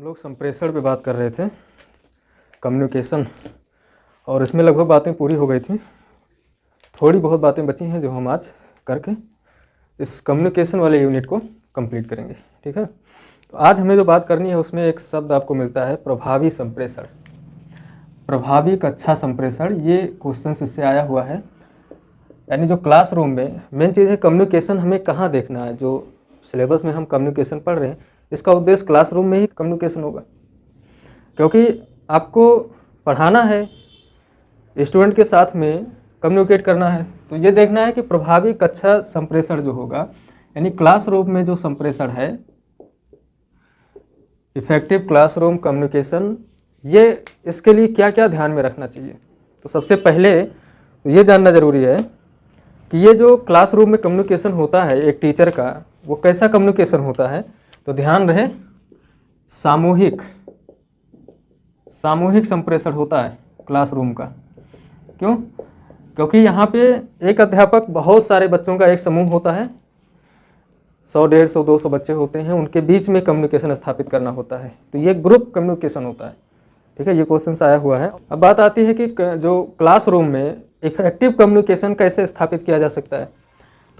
हम लोग संप्रेषण पे बात कर रहे थे, कम्युनिकेशन, और इसमें लगभग बातें पूरी हो गई थी। थोड़ी बहुत बातें बची हैं जो हम आज करके इस कम्युनिकेशन वाले यूनिट को कंप्लीट करेंगे। ठीक है, तो आज हमें जो बात करनी है उसमें एक शब्द आपको मिलता है प्रभावी संप्रेषण। प्रभावी कक्षा संप्रेषण, ये क्वेश्चन इससे आया हुआ है। यानी जो क्लासरूम में मेन चीज़ है कम्युनिकेशन हमें कहाँ देखना है। जो सिलेबस में हम कम्युनिकेशन पढ़ रहे हैं इसका उद्देश्य क्लासरूम में ही कम्युनिकेशन होगा, क्योंकि आपको पढ़ाना है, स्टूडेंट के साथ में कम्युनिकेट करना है। तो ये देखना है कि प्रभावी कक्षा संप्रेषण जो होगा, यानी क्लासरूम में जो संप्रेषण है, इफेक्टिव क्लासरूम कम्युनिकेशन, ये इसके लिए क्या क्या ध्यान में रखना चाहिए। तो सबसे पहले तो ये जानना ज़रूरी है कि ये जो क्लासरूम में कम्युनिकेशन होता है एक टीचर का, वो कैसा कम्युनिकेशन होता है। तो ध्यान रहे, सामूहिक संप्रेषण होता है क्लासरूम का। क्यों? क्योंकि यहाँ पे एक अध्यापक बहुत सारे बच्चों का एक समूह होता है, 100, 150, 200 बच्चे होते हैं, उनके बीच में कम्युनिकेशन स्थापित करना होता है। तो ये ग्रुप कम्युनिकेशन होता है। ठीक है, ये क्वेश्चन आया हुआ है। अब बात आती है कि जो क्लासरूम में इफेक्टिव कम्युनिकेशन कैसे स्थापित किया जा सकता है।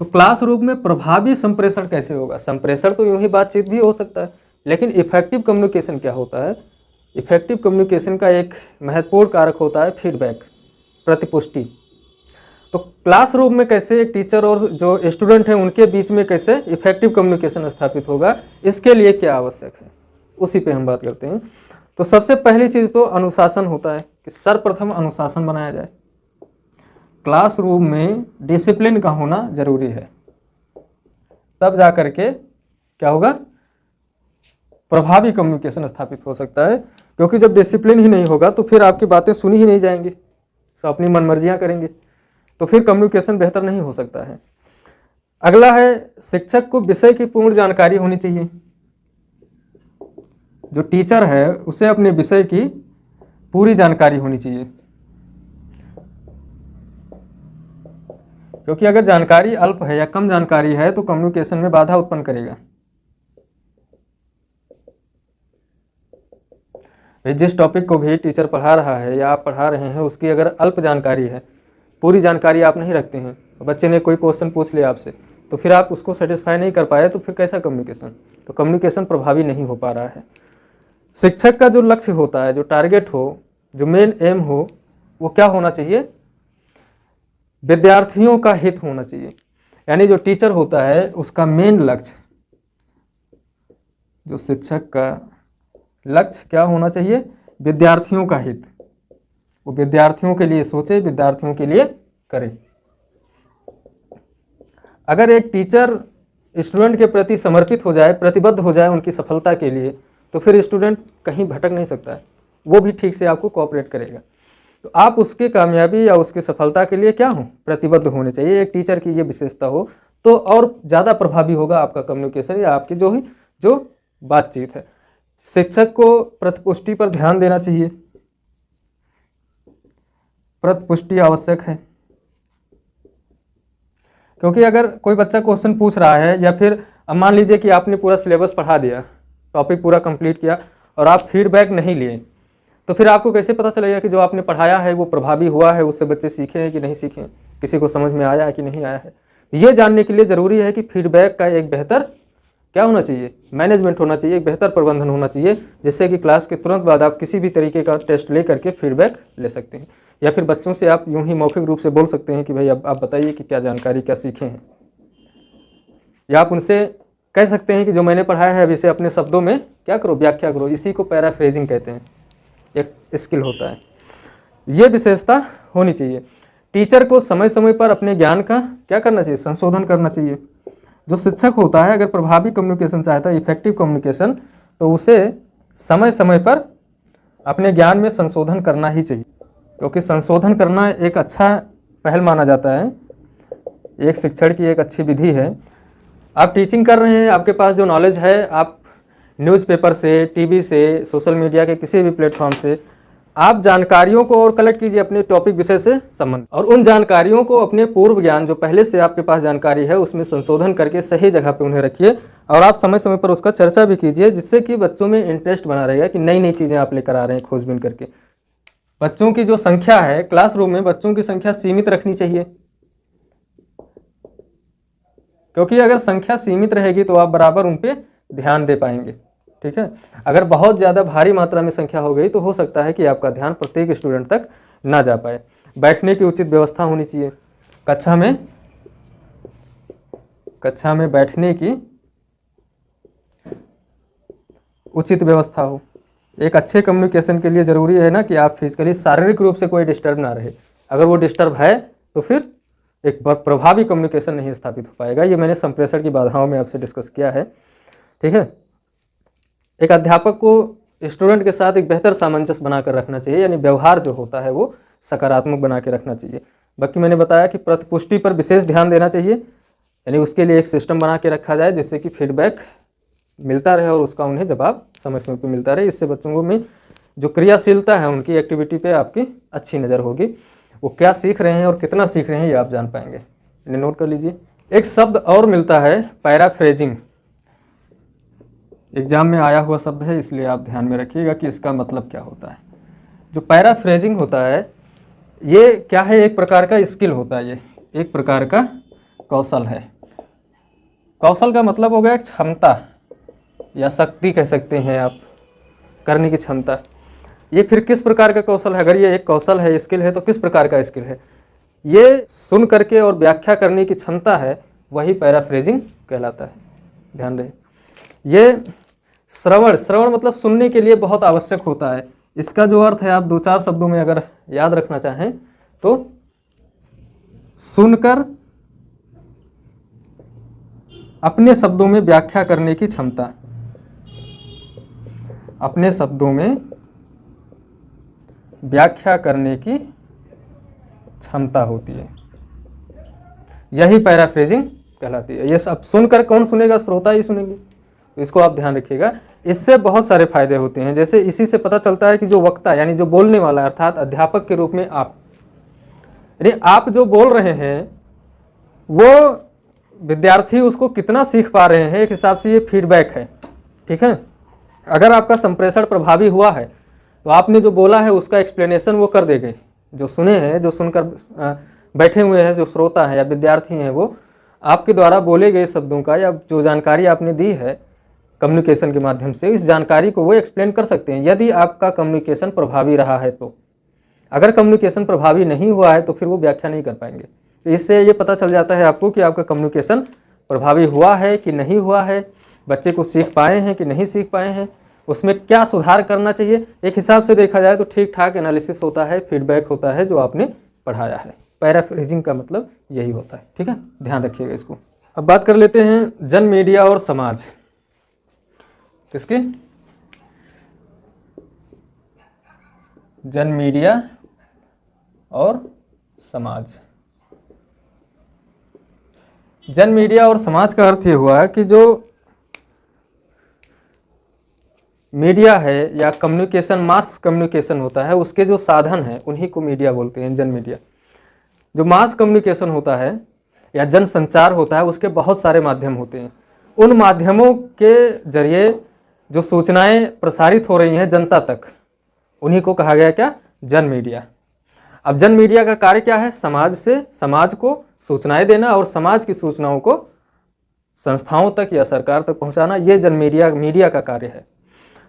तो क्लासरूम में प्रभावी संप्रेषण कैसे होगा। संप्रेषण तो यूं ही बातचीत भी हो सकता है, लेकिन इफेक्टिव कम्युनिकेशन क्या होता है। इफेक्टिव कम्युनिकेशन का एक महत्वपूर्ण कारक होता है फीडबैक, प्रतिपुष्टि। तो क्लासरूम में कैसे एक टीचर और जो स्टूडेंट हैं उनके बीच में कैसे इफेक्टिव कम्युनिकेशन स्थापित होगा, इसके लिए क्या आवश्यक है, उसी पे हम बात करते हैं। तो सबसे पहली चीज़ तो अनुशासन होता है कि सर्वप्रथम अनुशासन बनाया जाए। क्लासरूम में डिसिप्लिन का होना जरूरी है, तब जा करके क्या होगा, प्रभावी कम्युनिकेशन स्थापित हो सकता है। क्योंकि जब डिसिप्लिन ही नहीं होगा तो फिर आपकी बातें सुनी ही नहीं जाएंगी, सब अपनी मनमर्जियां करेंगे, तो फिर कम्युनिकेशन बेहतर नहीं हो सकता है। अगला है, शिक्षक को विषय की पूर्ण जानकारी होनी चाहिए। जो टीचर है उसे अपने विषय की पूरी जानकारी होनी चाहिए, क्योंकि अगर जानकारी अल्प है या कम जानकारी है तो कम्युनिकेशन में बाधा उत्पन्न करेगा। जिस टॉपिक को भी टीचर पढ़ा रहा है या आप पढ़ा रहे हैं, उसकी अगर अल्प जानकारी है, पूरी जानकारी आप नहीं रखते हैं, बच्चे ने कोई क्वेश्चन पूछ लिया आपसे, तो फिर आप उसको सेटिस्फाई नहीं कर पाए, तो फिर कैसा कम्युनिकेशन। तो कम्युनिकेशन प्रभावी नहीं हो पा रहा है। शिक्षक का जो लक्ष्य होता है, जो टारगेट हो, जो मेन एम हो, वो क्या होना चाहिए, विद्यार्थियों का हित होना चाहिए। यानी जो टीचर होता है उसका मेन लक्ष्य, जो शिक्षक का लक्ष्य क्या होना चाहिए, विद्यार्थियों का हित। वो विद्यार्थियों के लिए सोचे, विद्यार्थियों के लिए करे। अगर एक टीचर स्टूडेंट के प्रति समर्पित हो जाए, प्रतिबद्ध हो जाए उनकी सफलता के लिए, तो फिर स्टूडेंट कहीं भटक नहीं सकता है, वो भी ठीक से आपको कोऑपरेट करेगा। तो आप उसके कामयाबी या उसकी सफलता के लिए क्या हो, प्रतिबद्ध होने चाहिए। एक टीचर की ये विशेषता हो तो और ज़्यादा प्रभावी होगा आपका कम्युनिकेशन या आपकी जो बातचीत है। शिक्षक को प्रतिपुष्टि पर ध्यान देना चाहिए, प्रतिपुष्टि आवश्यक है। क्योंकि अगर कोई बच्चा क्वेश्चन पूछ रहा है, या फिर अब मान लीजिए कि आपने पूरा सिलेबस पढ़ा दिया, टॉपिक पूरा कंप्लीट किया, और आप फीडबैक नहीं लिए, तो फिर आपको कैसे पता चलेगा कि जो आपने पढ़ाया है वो प्रभावी हुआ है, उससे बच्चे सीखे हैं कि नहीं सीखे, किसी को समझ में आया है कि नहीं आया है। ये जानने के लिए ज़रूरी है कि फीडबैक का एक बेहतर क्या होना चाहिए, मैनेजमेंट होना चाहिए, एक बेहतर प्रबंधन होना चाहिए, जिससे कि क्लास के तुरंत बाद आप किसी भी तरीके का टेस्ट ले करके फीडबैक ले सकते हैं। या फिर बच्चों से आप यूँ ही मौखिक रूप से बोल सकते हैं कि भाई अब आप बताइए कि क्या जानकारी, क्या सीखे हैं। या आप उनसे कह सकते हैं कि जो मैंने पढ़ाया है अब इसे अपने शब्दों में क्या करो, व्याख्या करो। इसी को पैराफ्रेजिंग कहते हैं, एक स्किल होता है। ये विशेषता होनी चाहिए। टीचर को समय समय पर अपने ज्ञान का क्या करना चाहिए, संशोधन करना चाहिए। जो शिक्षक होता है अगर प्रभावी कम्युनिकेशन चाहता है, इफेक्टिव कम्युनिकेशन, तो उसे समय समय पर अपने ज्ञान में संशोधन करना ही चाहिए, क्योंकि संशोधन करना एक अच्छा पहल माना जाता है, एक शिक्षण की एक अच्छी विधि है। आप टीचिंग कर रहे हैं, आपके पास जो नॉलेज है, आप न्यूज़पेपर से, टीवी से, सोशल मीडिया के किसी भी प्लेटफॉर्म से आप जानकारियों को और कलेक्ट कीजिए अपने टॉपिक विषय से संबंध, और उन जानकारियों को अपने पूर्व ज्ञान जो पहले से आपके पास जानकारी है उसमें संशोधन करके सही जगह पे उन्हें रखिए, और आप समय समय पर उसका चर्चा भी कीजिए, जिससे कि बच्चों में इंटरेस्ट बना रहेगा कि नई नई चीज़ें आप लेकर आ रहे हैं खोजबीन करके। बच्चों की जो संख्या है क्लासरूम में, बच्चों की संख्या सीमित रखनी चाहिए, क्योंकि अगर संख्या सीमित रहेगी तो आप बराबर उन पर ध्यान दे पाएंगे। ठीक है, अगर बहुत ज़्यादा भारी मात्रा में संख्या हो गई तो हो सकता है कि आपका ध्यान प्रत्येक स्टूडेंट तक ना जा पाए। बैठने की उचित व्यवस्था होनी चाहिए, कक्षा में बैठने की उचित व्यवस्था हो। एक अच्छे कम्युनिकेशन के लिए ज़रूरी है ना कि आप फिजिकली शारीरिक रूप से कोई डिस्टर्ब ना रहे। अगर वो डिस्टर्ब है तो फिर एक प्रभावी कम्युनिकेशन नहीं स्थापित हो पाएगा। ये मैंने संप्रेषण की बाधाओं में आपसे डिस्कस किया है। ठीक है, एक अध्यापक को स्टूडेंट के साथ एक बेहतर सामंजस्य बनाकर रखना चाहिए, यानी व्यवहार जो होता है वो सकारात्मक बना के रखना चाहिए। बाकी मैंने बताया कि प्रतिपुष्टि पर विशेष ध्यान देना चाहिए, यानी उसके लिए एक सिस्टम बना के रखा जाए जिससे कि फीडबैक मिलता रहे और उसका उन्हें जवाब समय समय पर मिलता रहे। इससे बच्चों में जो क्रियाशीलता है उनकी एक्टिविटी पे आपकी अच्छी नज़र होगी, वो क्या सीख रहे हैं और कितना सीख रहे हैं ये आप जान पाएंगे। इन्हें नोट कर लीजिए। एक शब्द और मिलता है पैराफ्रेजिंग, एग्जाम में आया हुआ शब्द है, इसलिए आप ध्यान में रखिएगा कि इसका मतलब क्या होता है। जो पैराफ्रेजिंग होता है ये क्या है, एक प्रकार का स्किल होता है, ये एक प्रकार का कौशल है। कौशल का मतलब हो गया क्षमता या शक्ति कह सकते हैं आप, करने की क्षमता। ये फिर किस प्रकार का कौशल है? अगर ये एक कौशल है, स्किल है, तो किस प्रकार का स्किल है? ये सुन करके और व्याख्या करने की क्षमता है, वही पैराफ्रेजिंग कहलाता है। ध्यान रहे, ये श्रवण मतलब सुनने के लिए बहुत आवश्यक होता है। इसका जो अर्थ है आप 2-4 शब्दों में अगर याद रखना चाहें तो सुनकर अपने शब्दों में व्याख्या करने की क्षमता, अपने शब्दों में व्याख्या करने की क्षमता होती है, यही पैराफ्रेजिंग कहलाती है। ये सब सुनकर कौन सुनेगा? श्रोता ही सुनेंगे। इसको आप ध्यान रखिएगा। इससे बहुत सारे फायदे होते हैं, जैसे इसी से पता चलता है कि जो वक्ता यानी जो बोलने वाला अर्थात अध्यापक के रूप में आप, यानी आप जो बोल रहे हैं वो विद्यार्थी उसको कितना सीख पा रहे हैं, एक हिसाब से ये फीडबैक है। ठीक है, अगर आपका संप्रेषण प्रभावी हुआ है तो आपने जो बोला है उसका एक्सप्लेनेशन वो कर देंगे। जो सुने हैं, जो सुनकर बैठे हुए हैं, जो श्रोता हैं या विद्यार्थी हैं, वो आपके द्वारा बोले गए शब्दों का या जो जानकारी आपने दी है कम्युनिकेशन के माध्यम से, इस जानकारी को वो एक्सप्लेन कर सकते हैं यदि आपका कम्युनिकेशन प्रभावी रहा है तो। अगर कम्युनिकेशन प्रभावी नहीं हुआ है तो फिर वो व्याख्या नहीं कर पाएंगे। तो इससे ये पता चल जाता है आपको कि आपका कम्युनिकेशन प्रभावी हुआ है कि नहीं हुआ है, बच्चे को सीख पाए हैं कि नहीं सीख पाए हैं, उसमें क्या सुधार करना चाहिए। एक हिसाब से देखा जाए तो ठीक ठाक एनालिसिस होता है, फीडबैक होता है जो आपने पढ़ाया है। पैराफ्रेजिंग का मतलब यही होता है। ठीक है, ध्यान रखिएगा इसको। अब बात कर लेते हैं जन मीडिया और समाज। किसकी? जन मीडिया और समाज। जन मीडिया और समाज का अर्थ ये हुआ कि जो मीडिया है या कम्युनिकेशन, मास कम्युनिकेशन होता है, उसके जो साधन हैं उन्हीं को मीडिया बोलते हैं, जन मीडिया। जो मास कम्युनिकेशन होता है या जन संचार होता है उसके बहुत सारे माध्यम होते हैं। उन माध्यमों के जरिए जो सूचनाएं प्रसारित हो रही हैं जनता तक, उन्हीं को कहा गया क्या? जन मीडिया। अब जन मीडिया का कार्य क्या है? समाज से समाज को सूचनाएं देना और समाज की सूचनाओं को संस्थाओं तक या सरकार तक पहुंचाना, ये जन मीडिया का कार्य है।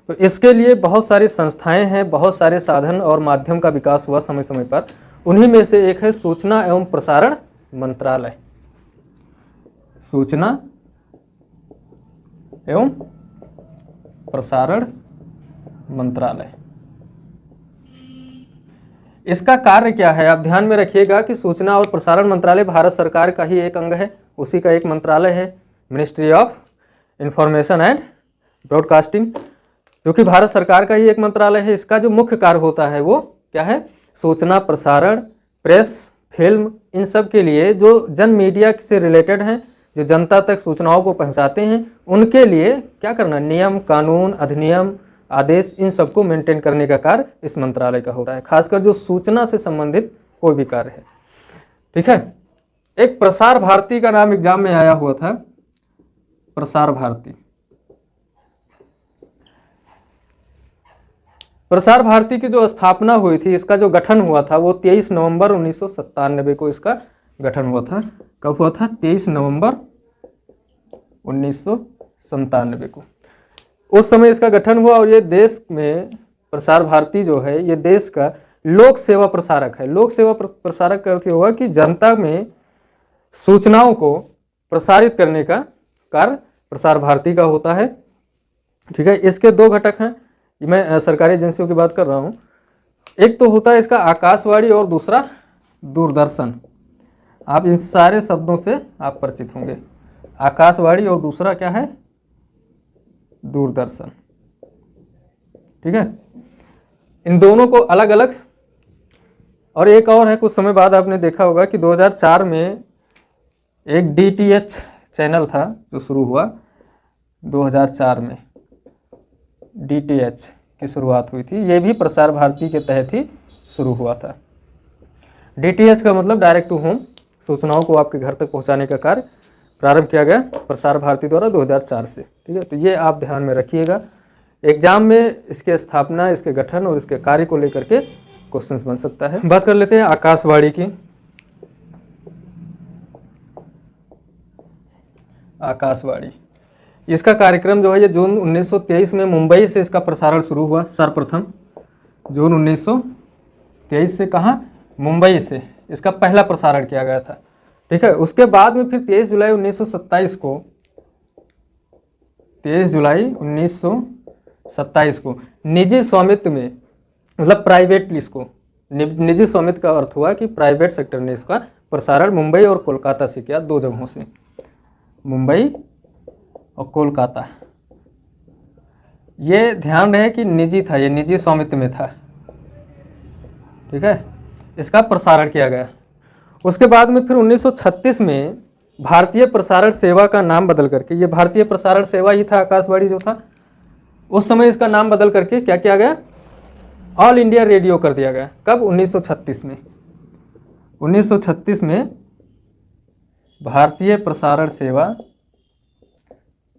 तो इसके लिए बहुत सारी संस्थाएं हैं, बहुत सारे साधन और माध्यम का विकास हुआ समय समय पर। उन्हीं में से एक है सूचना एवं प्रसारण मंत्रालय। सूचना एवं प्रसारण मंत्रालय, इसका कार्य क्या है? आप ध्यान में रखिएगा कि सूचना और प्रसारण मंत्रालय भारत सरकार का ही एक अंग है, उसी का एक मंत्रालय है, ministry of information and broadcasting, जो कि भारत सरकार का ही एक मंत्रालय है। इसका जो मुख्य कार्य होता है वो क्या है? सूचना प्रसारण, प्रेस, फिल्म, इन सब के लिए जो जन मीडिया से रिलेटेड हैं, जो जनता तक सूचनाओं को पहुंचाते हैं, उनके लिए क्या करना? नियम, कानून, अधिनियम आदेश, इन सबको मेंटेन करने का कार्य इस मंत्रालय का होता है, खासकर जो सूचना से संबंधित कोई भी कार्य है। ठीक है। एक प्रसार भारती का नाम एग्जाम में आया हुआ था, प्रसार भारती। प्रसार भारती की जो स्थापना हुई थी, इसका जो गठन हुआ था वो 23 नवंबर 1997 को इसका गठन हुआ था। कब हुआ था? 23 नवंबर 1997 को उस समय इसका गठन हुआ। और ये देश में प्रसार भारती जो है ये देश का लोक सेवा प्रसारक है। लोक सेवा प्रसारक का अर्थ होगा कि जनता में सूचनाओं को प्रसारित करने का कार्य प्रसार भारती का होता है। ठीक है। इसके दो घटक हैं, मैं सरकारी एजेंसियों की बात कर रहा हूँ। एक तो होता है इसका आकाशवाणी और दूसरा दूरदर्शन। आप इन सारे शब्दों से आप परिचित होंगे, आकाशवाणी और दूसरा क्या है? दूरदर्शन। ठीक है। इन दोनों को अलग अलग, और एक और है, कुछ समय बाद आपने देखा होगा कि 2004 में एक DTH चैनल था जो शुरू हुआ 2004 में, DTH की शुरुआत हुई थी। ये भी प्रसार भारती के तहत ही शुरू हुआ था। DTH का मतलब डायरेक्ट टू होम, सूचनाओं को आपके घर तक पहुंचाने का कार्य प्रारंभ किया गया प्रसार भारती द्वारा 2004 से। ठीक है। तो ये आप ध्यान में रखिएगा, एग्जाम में इसके स्थापना, इसके गठन और इसके कार्य को लेकर के क्वेश्चंस बन सकता है। बात कर लेते हैं आकाशवाणी की। आकाशवाणी, इसका कार्यक्रम जो है ये जून 1923 में मुंबई से इसका प्रसारण शुरू हुआ। सर्वप्रथम जून 1923 से, कहाँ? मुंबई से इसका पहला प्रसारण किया गया था। ठीक है। उसके बाद में फिर 23 जुलाई 1927 को, 23 जुलाई 1927 को निजी स्वामित्व में, मतलब प्राइवेटली, इसको निजी स्वामित्व का अर्थ हुआ कि प्राइवेट सेक्टर ने इसका प्रसारण मुंबई और कोलकाता से किया, दो जगहों से, मुंबई और कोलकाता। ये ध्यान रहे कि निजी था, ये निजी स्वामित्व में था। ठीक है। इसका प्रसारण किया गया। उसके बाद में फिर 1936 में भारतीय प्रसारण सेवा का नाम बदल करके, ये भारतीय प्रसारण सेवा ही था आकाशवाणी जो था, उस समय इसका नाम बदल करके क्या किया गया? ऑल इंडिया रेडियो कर दिया गया। कब? 1936 में। 1936 में भारतीय प्रसारण सेवा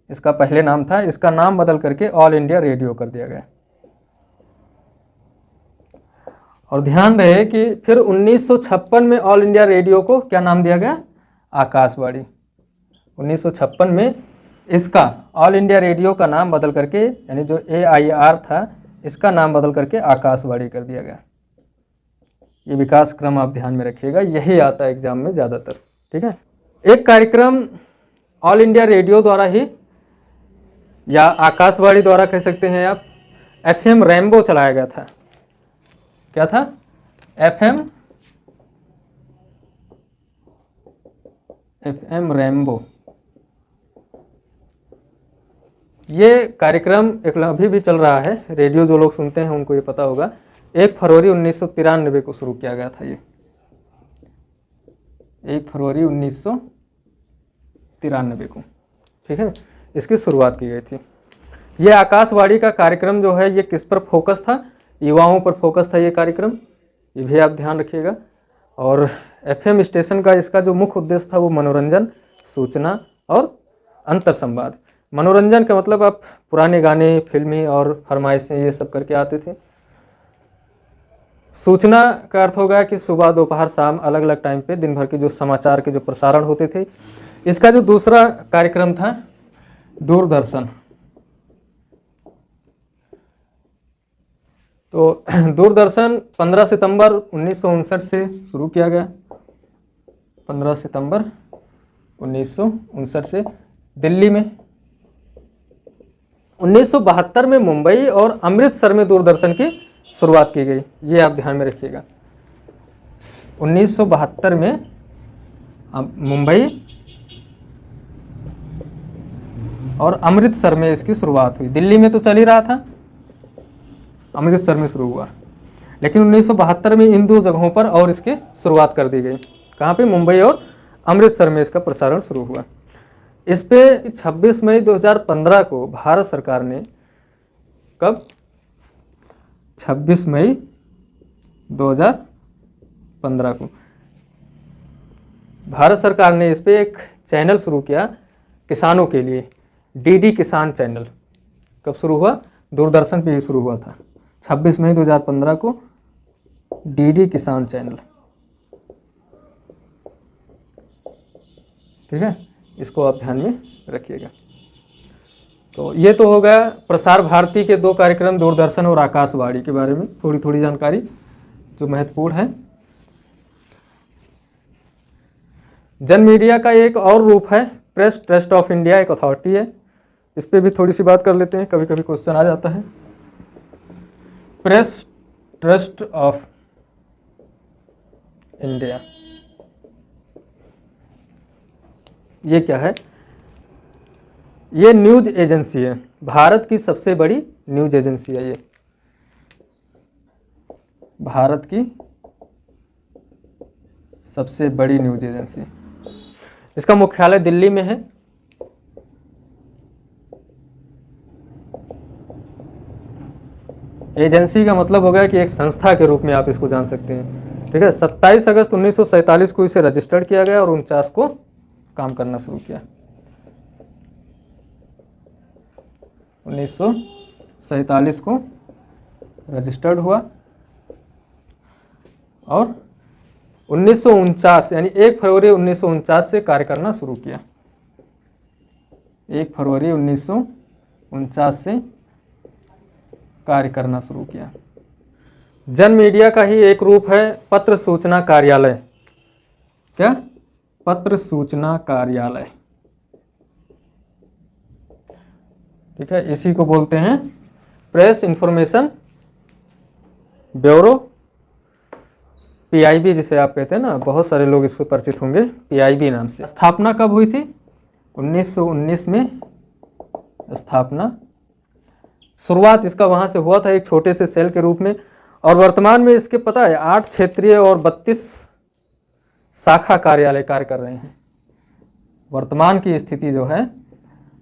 इसका पहले नाम था, इसका नाम बदल करके ऑल इंडिया रेडियो कर दिया गया। और ध्यान रहे कि फिर 1956 में ऑल इंडिया रेडियो को क्या नाम दिया गया? आकाशवाणी। 1956 में इसका ऑल इंडिया रेडियो का नाम बदल करके, यानी जो AIR था, इसका नाम बदल करके आकाशवाणी कर दिया गया। ये विकास क्रम आप ध्यान में रखिएगा, यही आता है एग्जाम में ज़्यादातर। ठीक है। एक कार्यक्रम ऑल इंडिया रेडियो द्वारा ही या आकाशवाणी द्वारा कह सकते हैं आप, FM रेनबो चलाया गया था। क्या था? FM rainbow. ये कार्यक्रम एक अभी भी चल रहा है, रेडियो जो लोग सुनते हैं उनको ये पता होगा। 1 फरवरी 1993 को शुरू किया गया था। ये 1 फरवरी 1993 को, ठीक है, इसकी शुरुआत की गई थी। ये आकाशवाणी का कार्यक्रम जो है ये किस पर फोकस था? युवाओं पर फोकस था ये कार्यक्रम, ये भी आप ध्यान रखिएगा। और FM स्टेशन का इसका जो मुख्य उद्देश्य था वो मनोरंजन, सूचना और अंतर संवाद। मनोरंजन का मतलब आप पुराने गाने, फिल्मी और फरमाइशें ये सब करके आते थे। सूचना का अर्थ होगा कि सुबह, दोपहर, शाम, अलग अलग टाइम पे दिन भर के जो समाचार के जो प्रसारण होते थे। इसका जो दूसरा कार्यक्रम था दूरदर्शन, तो दूरदर्शन 15 सितंबर 1959 से शुरू किया गया। 15 सितंबर 1959 से दिल्ली में। 1972 में मुंबई और अमृतसर में दूरदर्शन की शुरुआत की गई, ये आप ध्यान में रखिएगा। 1972 में मुंबई और अमृतसर में इसकी शुरुआत हुई। दिल्ली में तो चल ही रहा था, अमृतसर में शुरू हुआ, लेकिन 1972 में इन दो जगहों पर और इसकी शुरुआत कर दी गई। कहाँ पे? मुंबई और अमृतसर में इसका प्रसारण शुरू हुआ। इस पे 26 मई 2015 को भारत सरकार ने, कब? 26 मई 2015 को भारत सरकार ने इस पे एक चैनल शुरू किया किसानों के लिए, डीडी किसान चैनल। कब शुरू हुआ? दूरदर्शन पे ही शुरू हुआ था, 26 मई 2015 को डीडी किसान चैनल। ठीक है, इसको आप ध्यान में रखिएगा। तो ये तो हो गया प्रसार भारती के 2 कार्यक्रम, दूरदर्शन और आकाशवाणी के बारे में थोड़ी थोड़ी जानकारी जो महत्वपूर्ण है। जन मीडिया का एक और रूप है प्रेस ट्रस्ट ऑफ इंडिया, एक अथॉरिटी है, इस पर भी थोड़ी सी बात कर लेते हैं, कभी कभी क्वेश्चन आ जाता है। प्रेस ट्रस्ट ऑफ इंडिया ये क्या है? ये न्यूज एजेंसी है, भारत की सबसे बड़ी न्यूज एजेंसी है ये, भारत की सबसे बड़ी न्यूज एजेंसी। इसका मुख्यालय दिल्ली में है। एजेंसी का मतलब हो गया कि एक संस्था के रूप में आप इसको जान सकते हैं। ठीक है, 27 अगस्त 1947 को इसे रजिस्टर्ड किया गया और 49 को काम करना शुरू किया। 1947 को रजिस्टर्ड हुआ और 1949 यानी 1 फरवरी 1949 से कार्य करना शुरू किया। 1 फरवरी 1949 से कार्य करना शुरू किया। जन मीडिया का ही एक रूप है पत्र सूचना कार्यालय। क्या? पत्र सूचना कार्यालय। ठीक है, इसी को बोलते हैं प्रेस इंफॉर्मेशन ब्यूरो, पीआईबी जिसे आप कहते हैं ना, बहुत सारे लोग इससे परिचित होंगे पीआईबी नाम से। स्थापना कब हुई थी? 1919 में स्थापना। शुरुआत इसका वहां से हुआ था एक छोटे से सेल के रूप में, और वर्तमान में इसके पता है 8 क्षेत्रीय और 32 शाखा कार्यालय कार्य कर रहे हैं। वर्तमान की स्थिति जो है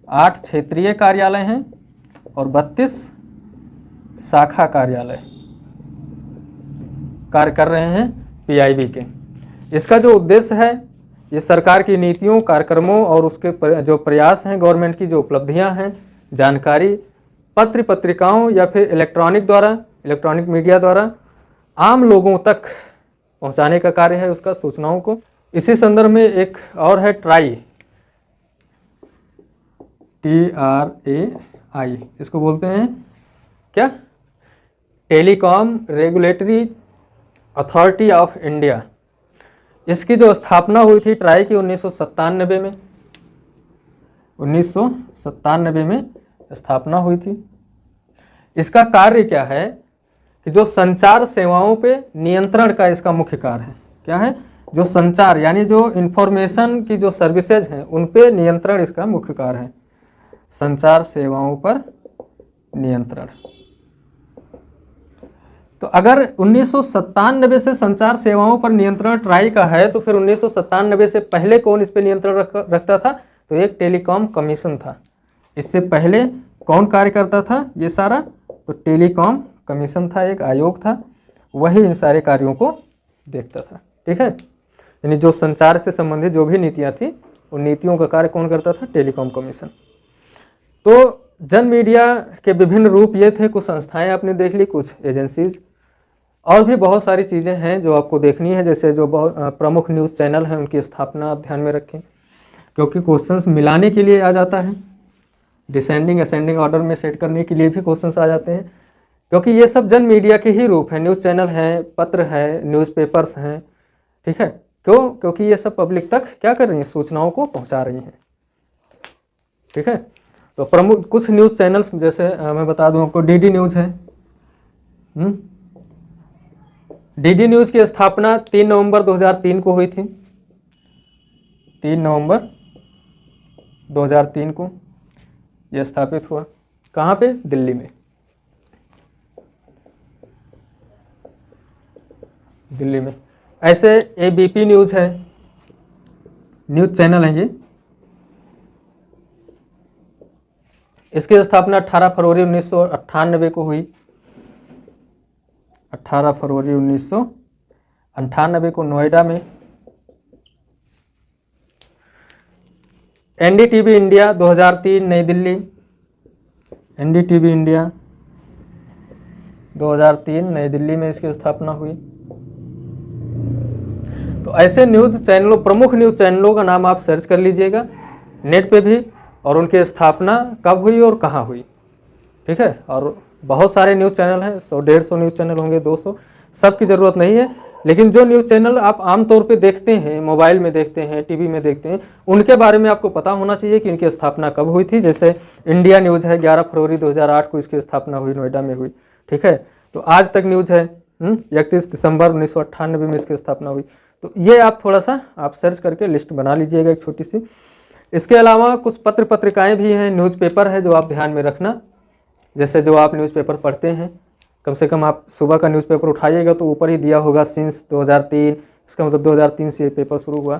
8 क्षेत्रीय कार्यालय हैं और 32 शाखा कार्यालय कार्य कर रहे हैं पीआईबी के। इसका जो उद्देश्य है, ये सरकार की नीतियों, कार्यक्रमों और उसके जो प्रयास हैं, गवर्नमेंट की जो उपलब्धियां हैं, जानकारी पत्र पत्रिकाओं या फिर इलेक्ट्रॉनिक मीडिया द्वारा आम लोगों तक पहुंचाने का कार्य है उसका, सूचनाओं को। इसी संदर्भ में एक और है ट्राई, TRAI, इसको बोलते हैं क्या? Telecom regulatory authority of India. इसकी जो स्थापना हुई थी ट्राई की 1997 में, 1997 में स्थापना हुई थी। इसका कार्य क्या है कि जो संचार सेवाओं पे नियंत्रण का इसका मुख्य कार्य है। क्या है? जो संचार यानी जो इंफॉर्मेशन की जो सर्विसेज हैं उन पे नियंत्रण इसका मुख्य कार्य है, संचार सेवाओं पर नियंत्रण। तो अगर 1997 से संचार सेवाओं पर नियंत्रण ट्राई का है, तो फिर 1997 से पहले कौन इस पे नियंत्रण रखता था? तो एक टेलीकॉम कमीशन था। इससे पहले कौन कार्य करता था ये सारा? तो टेलीकॉम कमीशन था, एक आयोग था, वही इन सारे कार्यों को देखता था। ठीक है, यानी जो संचार से संबंधित जो भी नीतियां थी उन नीतियों का कार्य कौन करता था? Telecom commission. तो जन मीडिया के विभिन्न रूप ये थे, कुछ संस्थाएं आपने देख ली, कुछ एजेंसीज, और भी बहुत सारी चीज़ें हैं जो आपको देखनी है। जैसे जो बहुत प्रमुख न्यूज़ चैनल हैं उनकी स्थापना आप ध्यान में रखें, क्योंकि क्वेश्चंस मिलाने के लिए आ जाता है, डिसेंडिंग असेंडिंग ऑर्डर में सेट करने के लिए भी क्वेश्चंस आ जाते हैं, क्योंकि ये सब जन मीडिया के ही रूप हैं। न्यूज़ चैनल हैं, पत्र है, न्यूज़पेपर्स हैं। ठीक है, क्यों? क्योंकि ये सब पब्लिक तक क्या कर रही हैं? सूचनाओं को पहुंचा रही हैं। ठीक है, तो प्रमुख कुछ न्यूज़ चैनल्स जैसे मैं बता दूं आपको, डीडी न्यूज़ है। डीडी न्यूज़ की स्थापना 3 नवंबर 2003 को हुई थी। 3 नवंबर 2003 को यह स्थापित हुआ। कहाँ पे? दिल्ली में। दिल्ली में। ऐसे एबीपी न्यूज़ है, न्यूज़ चैनल है ये। इसकी स्थापना 18 फरवरी 1998 को हुई। 18 फरवरी 1998 को नोएडा में। एनडीटीवी इंडिया 2003 नई दिल्ली। एनडीटीवी इंडिया 2003 नई दिल्ली में इसकी स्थापना हुई। तो ऐसे न्यूज़ चैनलों, प्रमुख न्यूज़ चैनलों का नाम आप सर्च कर लीजिएगा नेट पे भी, और उनकी स्थापना कब हुई और कहाँ हुई। ठीक है, और बहुत सारे न्यूज़ चैनल हैं, 100-150 न्यूज़ चैनल होंगे, 200, सब की ज़रूरत नहीं है। लेकिन जो न्यूज़ चैनल आप आमतौर पे देखते हैं, मोबाइल में देखते हैं, टीवी में देखते हैं, उनके बारे में आपको पता होना चाहिए कि इनकी स्थापना कब हुई थी। जैसे इंडिया न्यूज़ है, 11 फरवरी 2008 को इसकी स्थापना हुई, नोएडा में हुई। ठीक है, तो आज तक न्यूज़ है 31 दिसंबर 1998 में इसकी स्थापना हुई। तो ये आप थोड़ा सा आप सर्च करके लिस्ट बना लीजिएगा एक छोटी सी। इसके अलावा कुछ पत्र पत्रिकाएं भी हैं, न्यूज़पेपर है, जो आप ध्यान में रखना। जैसे जो आप न्यूज़पेपर पढ़ते हैं, कम से कम आप सुबह का न्यूज़पेपर उठाइएगा तो ऊपर ही दिया होगा सिंस 2003, इसका मतलब 2003 से ये पेपर शुरू हुआ।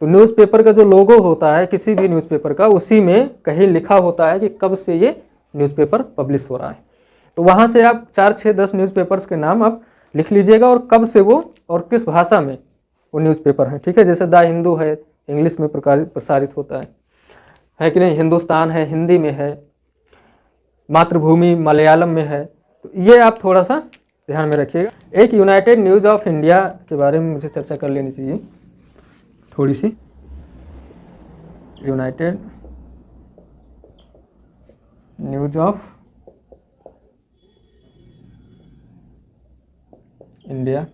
तो न्यूज़पेपर का जो लोगो होता है किसी भी न्यूज़पेपर का, उसी में कहीं लिखा होता है कि कब से ये न्यूज़पेपर पब्लिश हो रहा है। तो वहाँ से आप 4, 6, 10 न्यूज़पेपर्स के नाम आप लिख लीजिएगा और कब से वो और किस भाषा में वो न्यूज़पेपर है। ठीक है, जैसे द हिंदू है, इंग्लिश में प्रसारित होता है कि नहीं, हिंदुस्तान है, हिंदी में है, मातृभूमि मलयालम में है। तो ये आप थोड़ा सा ध्यान में रखिएगा। एक यूनाइटेड न्यूज़ ऑफ इंडिया के बारे में मुझे चर्चा कर लेनी चाहिए थोड़ी सी। यूनाइटेड न्यूज़ ऑफ इंडिया,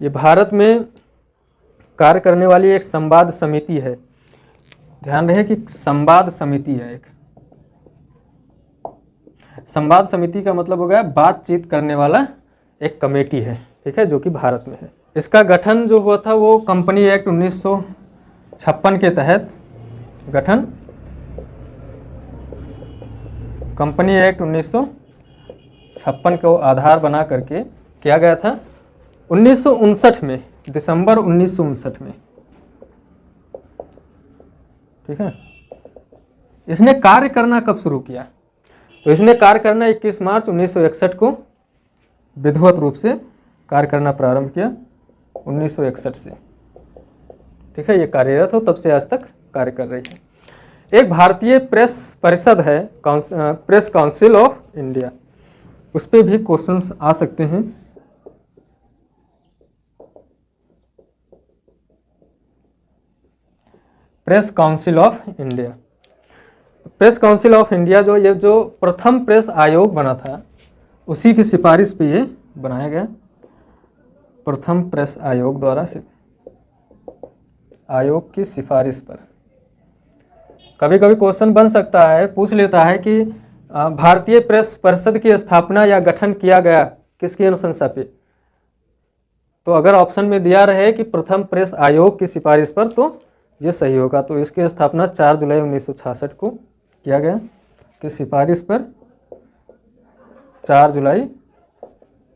ये भारत में कार्य करने वाली एक संवाद समिति है। ध्यान रहे कि संवाद समिति है। एक संवाद समिति का मतलब हो गया बातचीत करने वाला एक कमेटी है। ठीक है, जो कि भारत में है। इसका गठन जो हुआ था वो कंपनी एक्ट 1956 के तहत गठन, कंपनी एक्ट 1956 को आधार बना करके किया गया था 1959 में, दिसंबर 1959 में। ठीक है, इसने कार्य करना कब शुरू किया? तो इसने कार्य करना 21 मार्च 1961 को विधिवत रूप से कार्य करना प्रारंभ किया 1961 से। ठीक है, ये कार्यरत हो तब से आज तक कार्य कर रही है। एक भारतीय प्रेस परिषद है, प्रेस काउंसिल ऑफ इंडिया, उस पर भी क्वेश्चंस आ सकते हैं। Press council of India, press council of India ये जो प्रथम प्रेस आयोग बना था उसी की सिफारिश पे ये बनाया गया। प्रथम प्रेस आयोग द्वारा आयोग की सिफारिश पर। कभी कभी क्वेश्चन बन सकता है, पूछ लेता है कि भारतीय प्रेस परिषद की स्थापना या गठन किया गया किसकी अनुशंसा पे? तो अगर ऑप्शन में दिया रहे कि प्रथम प्रेस आयोग की सिफारिश पर, तो ये सही होगा। तो इसकी स्थापना 4 जुलाई 1966 को किया गया, कि सिफारिश पर 4 जुलाई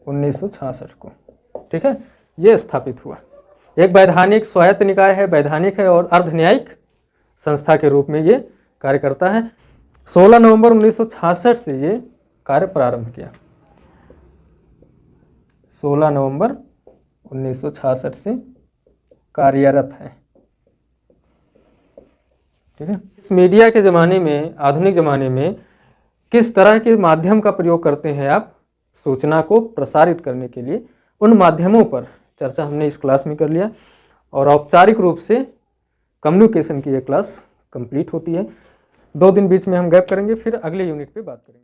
1966 को। ठीक है, ये स्थापित हुआ। एक वैधानिक स्वायत्त निकाय है, वैधानिक है और अर्ध न्यायिक संस्था के रूप में ये कार्य करता है। 16 नवंबर 1966 से ये कार्य प्रारंभ किया। 16 नवंबर 1966 से कार्यरत है। ठीक है, इस मीडिया के ज़माने में, आधुनिक ज़माने में किस तरह के माध्यम का प्रयोग करते हैं आप सूचना को प्रसारित करने के लिए, उन माध्यमों पर चर्चा हमने इस क्लास में कर लिया। और औपचारिक रूप से कम्युनिकेशन की ये क्लास कंप्लीट होती है। 2 दिन बीच में हम गैप करेंगे, फिर अगले यूनिट पे बात करेंगे।